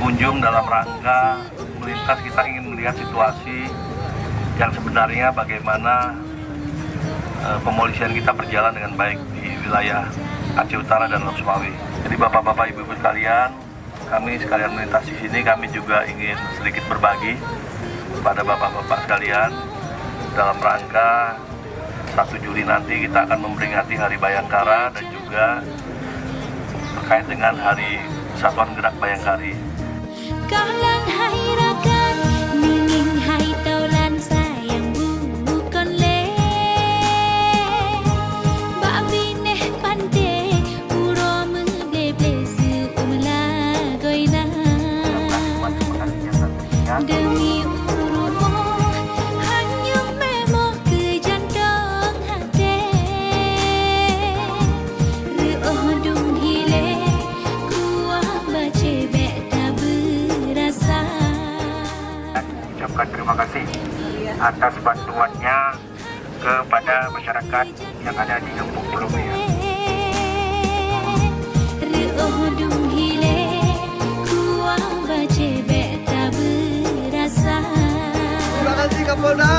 berkunjung dalam rangka melintas. Kita ingin melihat situasi yang sebenarnya bagaimana pemolisian kita berjalan dengan baik di wilayah Aceh Utara dan Lopsmawi. Jadi bapak-bapak, ibu-ibu sekalian, kami sekalian melintas di sini, kami juga ingin sedikit berbagi kepada bapak-bapak sekalian dalam rangka 1 Juli nanti kita akan memperingati Hari Bayangkara dan juga terkait dengan Hari Persatuan Gerak Bayangkari. Demi urumu hanya memoh ke jantung hati Reuh dung hile kuah bace bek tak berasa. Ucapkan terima kasih atas bantuannya kepada masyarakat yang ada di Kampung Pulau Maya. Reuh dung hile kuah bace bek tak berasa. Terima kasih Kapolda.